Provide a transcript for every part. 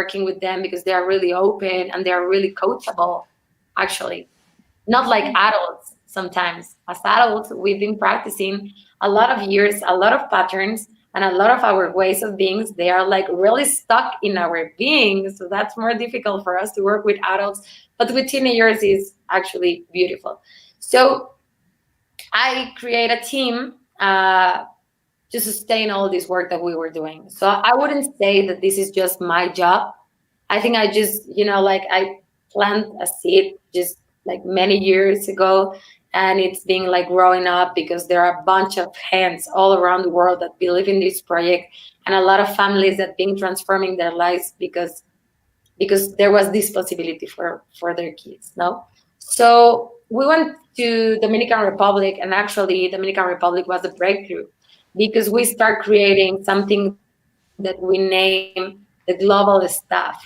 working with them because they are really open and they are really coachable, actually. Not like adults sometimes. As adults, we've been practicing a lot of years, a lot of patterns, and a lot of our ways of being, they are like really stuck in our being. So that's more difficult for us to work with adults. But with teenagers is actually beautiful. So I create a team to sustain all this work that we were doing. So I wouldn't say that this is just my job. I think I just, like I planted a seed just like many years ago, and it's been like growing up because there are a bunch of hands all around the world that believe in this project, and a lot of families that been transforming their lives because there was this possibility for their kids. No, so we went to Dominican Republic, and actually Dominican Republic was a breakthrough because we start creating something that we name the global staff.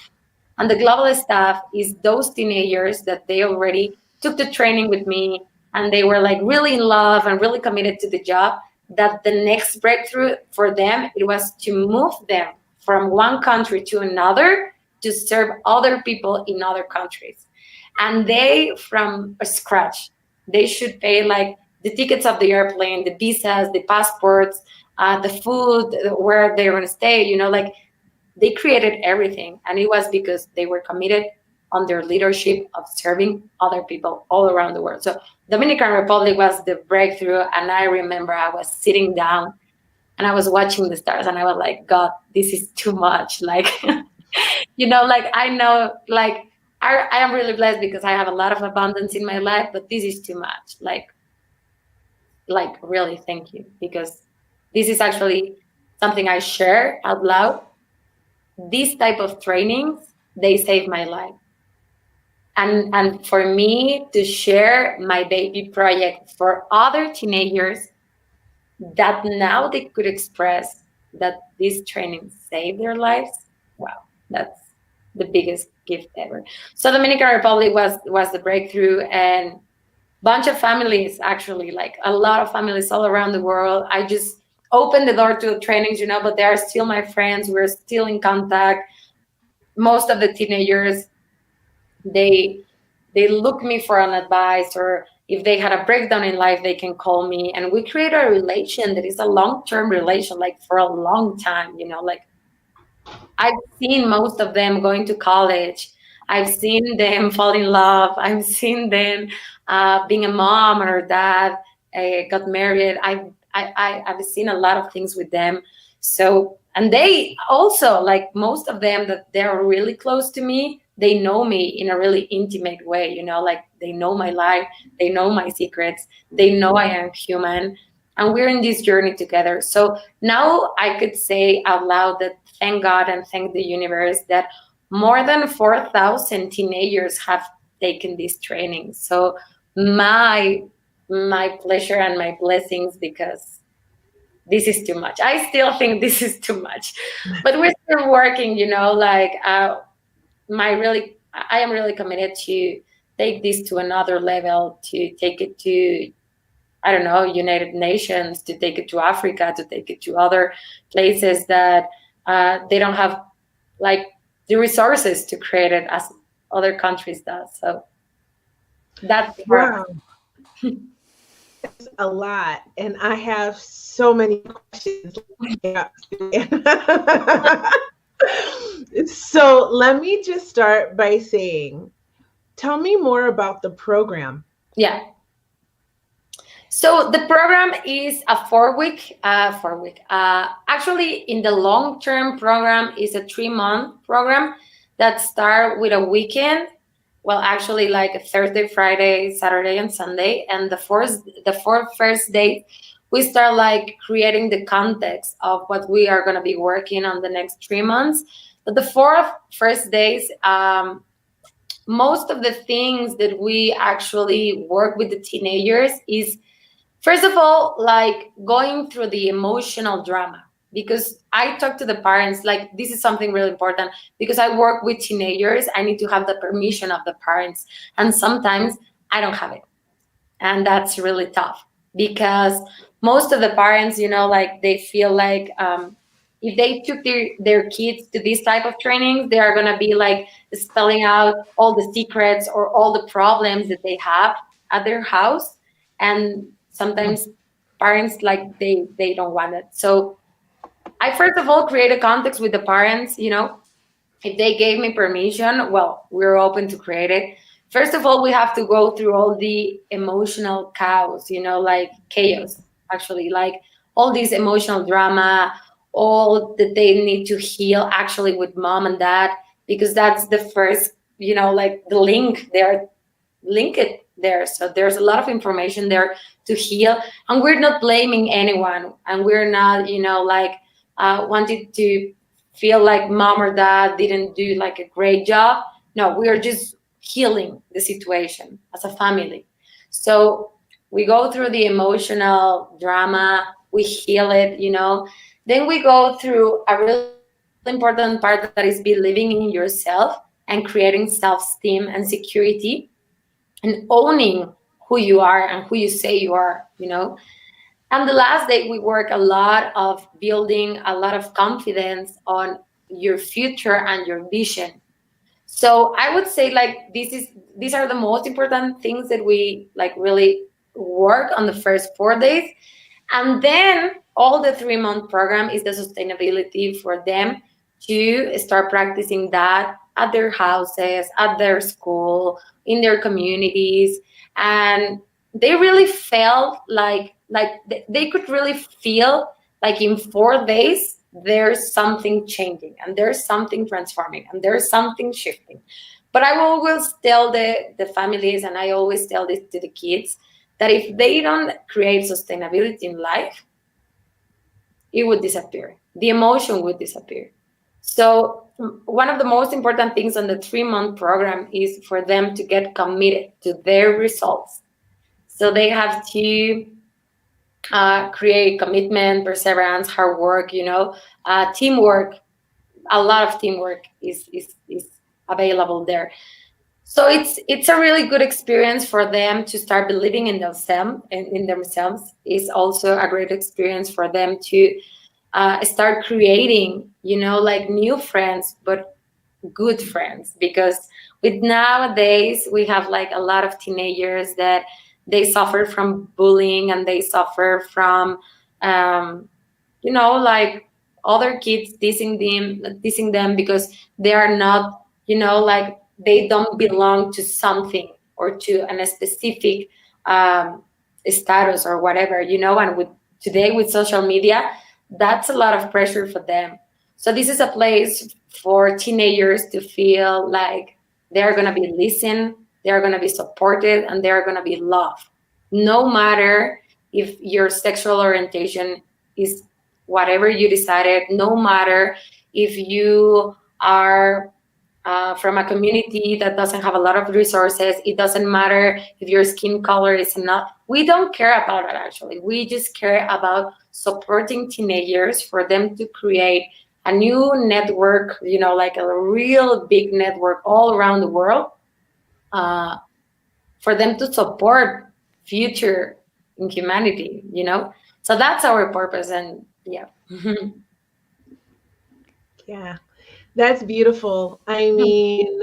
And the global staff is those teenagers that they already took the training with me, and they were like really in love and really committed to the job, that the next breakthrough for them, it was to move them from one country to another to serve other people in other countries. And they, from scratch, they should pay like the tickets of the airplane, the visas, the passports, the food, where they're going to stay, like they created everything. And it was because they were committed on their leadership of serving other people all around the world. So Dominican Republic was the breakthrough. And I remember I was sitting down and I was watching the stars and I was like, God, this is too much. Like, like I know, like I am really blessed because I have a lot of abundance in my life, but this is too much. Like really, thank you, because this is actually something I share out loud. These type of trainings, they save my life. And for me to share my baby project for other teenagers that now they could express that these trainings save their lives, wow, that's the biggest gift ever. So Dominican Republic was the breakthrough, and bunch of families, actually, like a lot of families all around the world. I just opened the door to trainings, but they are still my friends. We're still in contact. Most of the teenagers, they look me for an advice, or if they had a breakdown in life, they can call me, and we create a relation that is a long-term relation, like for a long time. Like I've seen most of them going to college. I've seen them fall in love. I've seen them being a mom or dad, got married. I've seen a lot of things with them. So, and they also, like most of them that they're really close to me, they know me in a really intimate way, like they know my life, they know my secrets, they know I am human, and we're in this journey together. So now I could say out loud that thank God and thank the universe that more than 4,000 teenagers have taken this training. So my pleasure and my blessings, because this is too much. I still think this is too much, but we're still working, like I am really committed to take this to another level, to take it to, I don't know, United Nations, to take it to Africa, to take it to other places that they don't have like the resources to create it as other countries does. So that's wow. It's a lot, and I have so many questions. So let me just start by saying, tell me more about the program. Yeah. So the program is a 4-week. Actually, in the long-term program is a 3-month program that start with a weekend. Well, actually, like a Thursday, Friday, Saturday, and Sunday. And the four first days, we start like creating the context of what we are going to be working on the next 3 months. But the 4 first days, most of the things that we actually work with the teenagers is, first of all, like going through the emotional drama, because I talk to the parents, like this is something really important, because I work with teenagers. I need to have the permission of the parents. And sometimes I don't have it. And that's really tough because most of the parents, like they feel like if they took their kids to this type of trainings, they are going to be like spelling out all the secrets or all the problems that they have at their house. And sometimes parents, like, they don't want it. So I first of all create a context with the parents, if they gave me permission, well, we're open to create it. First of all, we have to go through all the emotional chaos, like chaos, actually, like all this emotional drama, all that they need to heal actually with mom and dad, because that's the first, like the link there, link it there. So there's a lot of information there to heal, and we're not blaming anyone, and we're not, like wanting to feel like mom or dad didn't do like a great job. No, we are just healing the situation as a family. So we go through the emotional drama, we heal it, then we go through a really important part that is believing in yourself and creating self-esteem and security and owning who you are and who you say you are. And the last day, we work a lot of building a lot of confidence on your future and your vision. So I would say, like, these are the most important things that we like really work on the first 4 days. And then all the 3 month program is the sustainability for them to start practicing that at their houses, at their school, in their communities. And they really felt like they could really feel like in 4 days there's something changing and there's something transforming and there's something shifting. But I will always tell the families, and I always tell this to the kids, that if they don't create sustainability in life, it would disappear. The emotion would disappear. So one of the most important things on the 3 month program is for them to get committed to their results. So they have to create commitment, perseverance, hard work, teamwork. A lot of teamwork is available there. So it's a really good experience for them to start believing in themselves. And in themselves is also a great experience for them to start creating, like new friends, but good friends. Because with nowadays we have like a lot of teenagers that they suffer from bullying and they suffer from um, like other kids teasing them because they are not, like they don't belong to something or to a specific um, status or whatever, and with today with social media, that's a lot of pressure for them. So this is a place for teenagers to feel like they're going to be listened, they're going to be supported, and they're going to be loved, no matter if your sexual orientation is whatever you decided, no matter if you are from a community that doesn't have a lot of resources. It doesn't matter if your skin color is not. We don't care about it, actually. We just care about supporting teenagers for them to create a new network, like a real big network all around the world, uh, for them to support future in humanity. So that's our purpose. And yeah. Yeah, that's beautiful. I mean,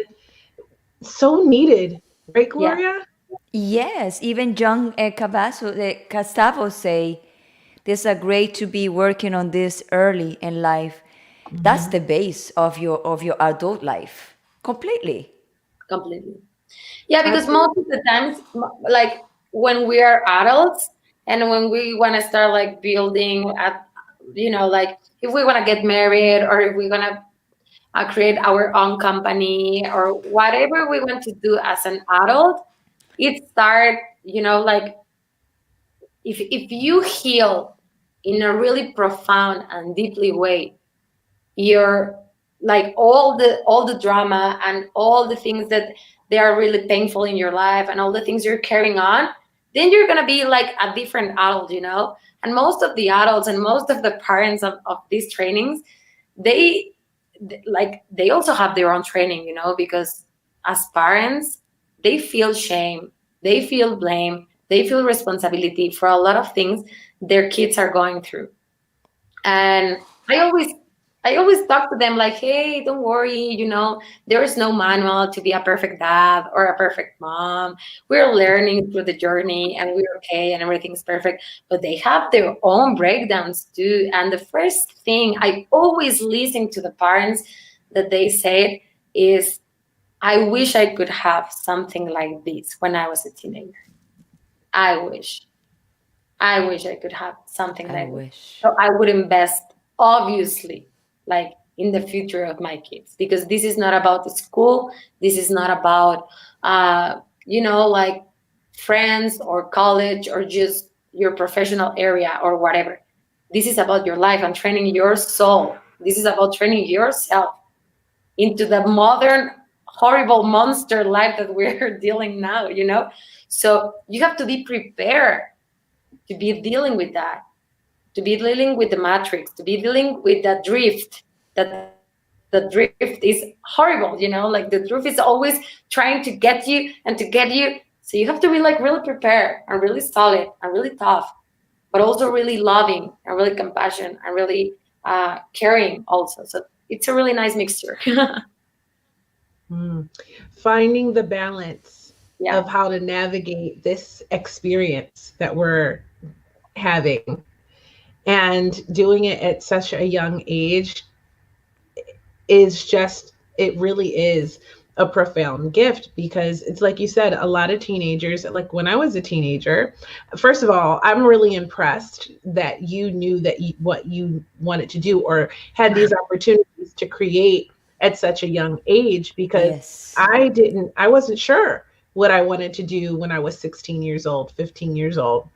so needed, right, Yeah. Gloria? Yes, even John Castavo say this are great to be working on this early in life. That's the base of your adult life. Completely. Completely. Yeah, because most of Absolutely. the times, like when we are adults and when we want to start like building at, like if we want to get married or if we want to create our own company or whatever we want to do as an adult, it start, like if you heal in a really profound and deeply way, you're like all the drama and all the things that they are really painful in your life and all the things you're carrying on, then you're gonna be like a different adult. And most of the adults and most of the parents of these trainings, they like they also have their own training, because as parents, they feel shame, they feel blame, they feel responsibility for a lot of things their kids are going through. And I always I always talk to them like, hey, don't worry, there is no manual to be a perfect dad or a perfect mom. We're learning through the journey and we're okay and everything's perfect. But they have their own breakdowns too. And the first thing I always listen to the parents that they say is, I wish I could have something like this when I was a teenager. I wish. I wish I could have something I like this. wish. So I would invest, obviously, like in the future of my kids, because this is not about the school. This is not about, like friends or college or just your professional area or whatever. This is about your life and training your soul. This is about training yourself into the modern, horrible monster life that we're dealing now. So you have to be prepared to be dealing with that, to be dealing with the matrix, to be dealing with the drift. That the drift is horrible. Like the drift is always trying to get you and to get you. So you have to be like really prepared and really solid and really tough, but also really loving and really compassionate and really caring also. So it's a really nice mixture. Mm. Finding the balance Yeah. of how to navigate this experience that we're having and doing it at such a young age is just, it really is a profound gift, because it's like you said, a lot of teenagers, like when I was a teenager, first of all, I'm really impressed that you knew that what you wanted to do or had these opportunities to create at such a young age, because Yes. I wasn't sure what I wanted to do when I was 16 years old, 15 years old.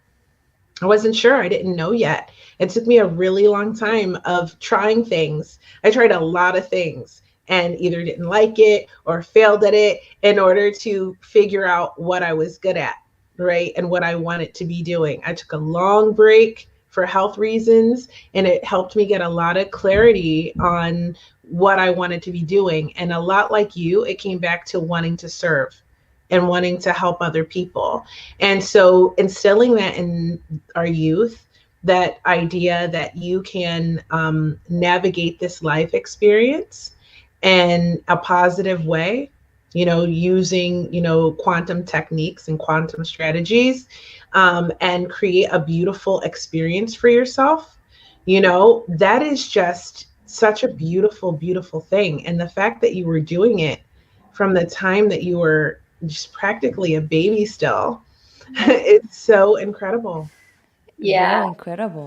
I wasn't sure. I didn't know yet. It took me a really long time of trying things. I tried a lot of things and either didn't like it or failed at it in order to figure out what I was good at, right? And what I wanted to be doing. I took a long break for health reasons, and it helped me get a lot of clarity on what I wanted to be doing. And a lot like you, it came back to wanting to serve and wanting to help other people. And so instilling that in our youth, that idea that you can navigate this life experience in a positive way, using, quantum techniques and quantum strategies, and create a beautiful experience for yourself, that is just such a beautiful, beautiful thing. And the fact that you were doing it from the time that you were just practically a baby still, it's so incredible. Yeah. Very incredible.